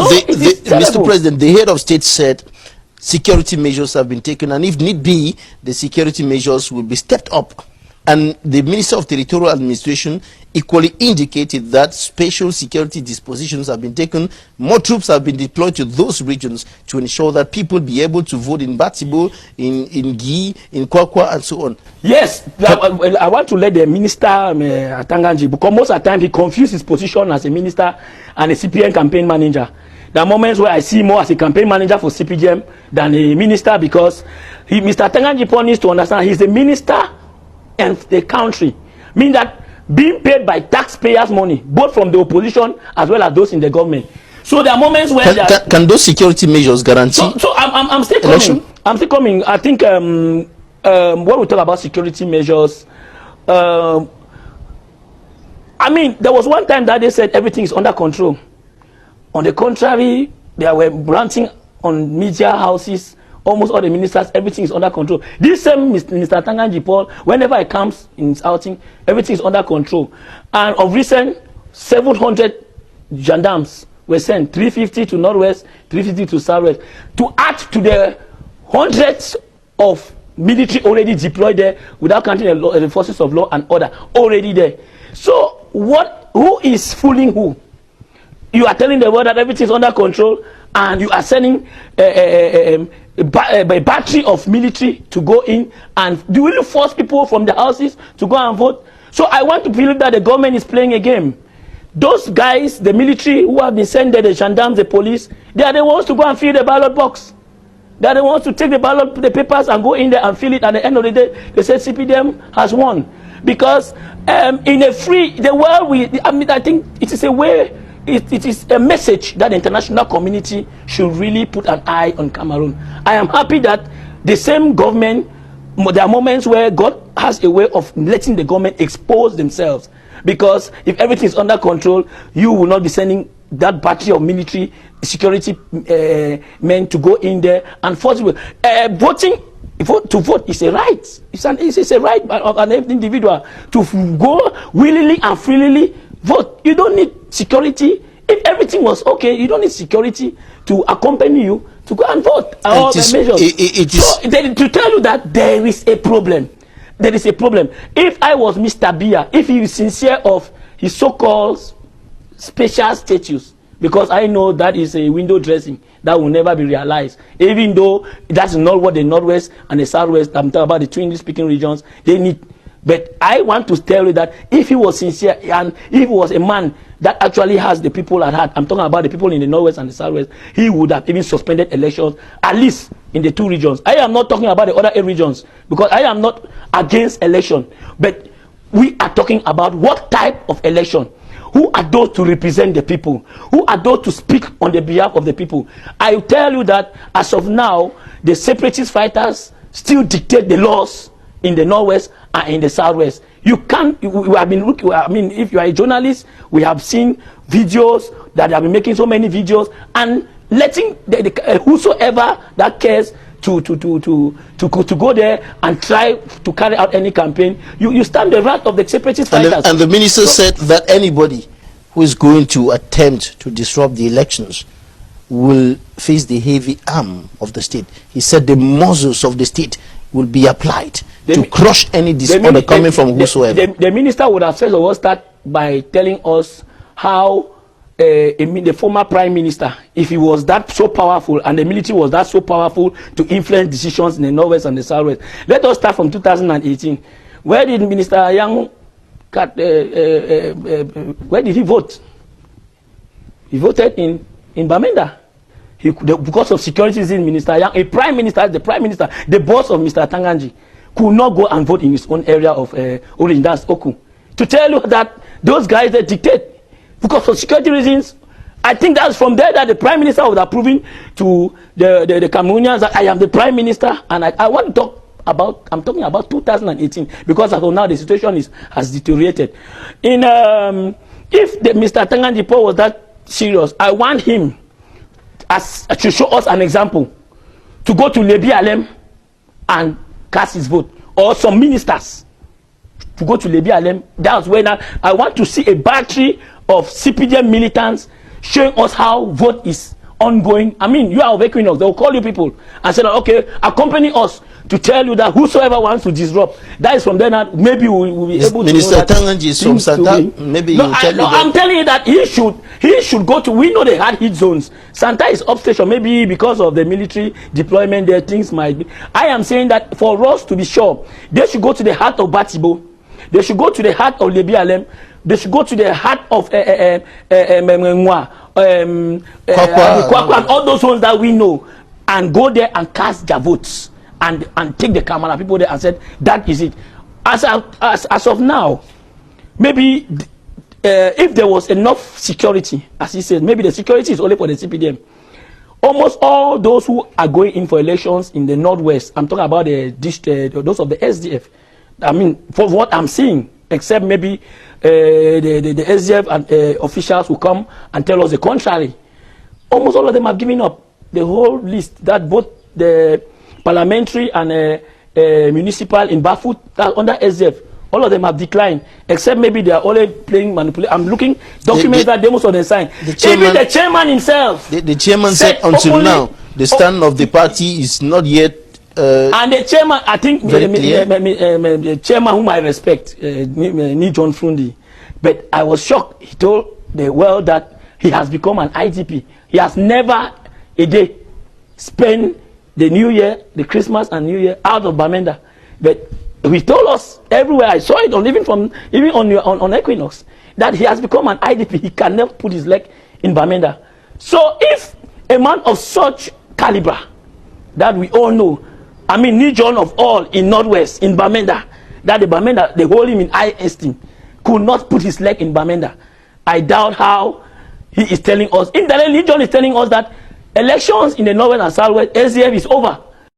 Mr. President, the head of state said security measures have been taken, and if need be, the security measures will be stepped up. And the Minister of Territorial Administration equally indicated that special security dispositions have been taken. More troops have been deployed to those regions to ensure that people be able to vote in Batibo, in Gi, in Kwakwa, and so on. Yes, I want to let the Minister Atanganji, because most of the time he confused his position as a minister and a CPN campaign manager. There are moments where I see more as a campaign manager for CPGM than a minister, because Mr. Atanganji needs to understand he's a minister and the country, mean that being paid by taxpayers' money, both from the opposition as well as those in the government. So there are moments where can those security measures guarantee? So I'm still coming. Election? I'm still coming. I think when we talk about security measures, I mean, there was one time that they said everything is under control. On the contrary, they were ranting on media houses. Almost all the ministers, everything is under control. This same Mr. Atanganji Paul, whenever he comes in his outing, everything is under control. And of recent, 700 gendarmes were sent, 350 to Northwest, 350 to Southwest, to add to the hundreds of military already deployed there, without counting the forces of law and order already there. So who is fooling who? You are telling the world that everything is under control, and you are sending a battery of military to go in, and do you force people from the houses to go and vote? So I want to believe that the government is playing a game. Those guys, the military who have been sent there, the gendarmes, the police, they are the ones to go and fill the ballot box. They are the ones to take the papers and go in there and fill it. At the end of the day, they say CPDM has won. Because in the world, I think it is a way. It is a message that the international community should really put an eye on Cameroon. I am happy that the same government, there are moments where God has a way of letting the government expose themselves. Because if everything is under control, you will not be sending that battery of military security men to go in there and force people. To vote is a right. It's a right of an individual to go willingly and freely vote. You don't need security. If everything was okay, you don't need security to accompany you to go and vote. All the measures. So, to tell you that there is a problem. There is a problem. If I was Mr. Biya, if he is sincere of his so-called special status, because I know that is a window dressing that will never be realized, even though that's not what the Northwest and the Southwest, I'm talking about the two English-speaking regions, they need. But I want to tell you that if he was sincere and if he was a man that actually has the people at heart, I'm talking about the people in the Northwest and the Southwest, he would have even suspended elections, at least in the two regions. I am not talking about the other 8 regions, because I am not against election. But we are talking about what type of election. Who are those to represent the people? Who are those to speak on the behalf of the people? I tell you that as of now, the separatist fighters still dictate the laws in the Northwest and in the Southwest. You can't. We have been looking. I mean, if you are a journalist, we have seen videos that they have been making so many videos and letting whosoever that cares to go there and try to carry out any campaign. You stand the wrath of the separatist fighters. And the minister said that anybody who is going to attempt to disrupt the elections will face the heavy arm of the state. He said the muzzles of the state will be applied to crush any disorder coming from whosoever. The minister would have first of all start by telling us how the former prime minister, if he was that so powerful and the military was that so powerful to influence decisions in the Northwest and the Southwest. Let us start from 2018. Where did Minister Yang where did he vote? He voted in Bamenda. Because of security reasons, Minister Yang, the prime minister, the boss of Mr. Atanganji, could not go and vote in his own area of origin, that's Oku. To tell you that those guys, they dictate. Because of security reasons, I think that's from there that the prime minister was approving to the Cameroonians that I am the prime minister, and I want to talk about, I'm talking about 2018, because as of now the situation has deteriorated. If Mr. Atanganji Paul was that serious, I want him to show us an example, to go to Lebi Alem and cast his vote, or some ministers to go to Lebi Alem. That's when I want to see a battery of CPDM militants showing us how vote is ongoing. I mean, you are of Equinox, they will call you people and say, okay, accompany us to tell you that whosoever wants to disrupt, that is from then on, maybe we will be able Minister to know Tanganji is from Santa. Maybe no, you tell me that. I'm telling you that he should go to, we know they had hit zones. Santa is upstation, maybe because of the military deployment there, things might be. I am saying that for us to be sure, they should go to the heart of Batibo, they should go to the heart of Lebi Alem, they should go to the heart of Kwakwa, and all those ones that we know, and go there and cast their votes. And take the camera people there and said that is it. As of now, maybe if there was enough security, as he said, maybe the security is only for the CPDM. Almost all those who are going in for elections in the Northwest, I'm talking about those of the SDF. I mean, for what I'm seeing, except maybe the SDF and officials who come and tell us the contrary. Almost all of them have given up the whole list that both the parliamentary and municipal in Bafut under SDF, all of them have declined, except maybe they are only playing manipulation. I'm looking documents that demos on the sign. Even the chairman himself. The chairman said until now the stand of the party is not yet. And the chairman, I think the chairman whom I respect, Ni John Frundi, but I was shocked. He told the world that he has become an IGP. He has never a day spent the New Year, the Christmas and New Year out of Bamenda. But he told us everywhere, I saw it on even on Equinox, that he has become an IDP. He can never put his leg in Bamenda. So if a man of such caliber that we all know, I mean Nijon of all in Northwest, in Bamenda, that the Bamenda, they hold him in high esteem, could not put his leg in Bamenda, I doubt how he is telling us. Indirectly, Nijon is telling us that elections in the Northwest and Southwest, SDF is over.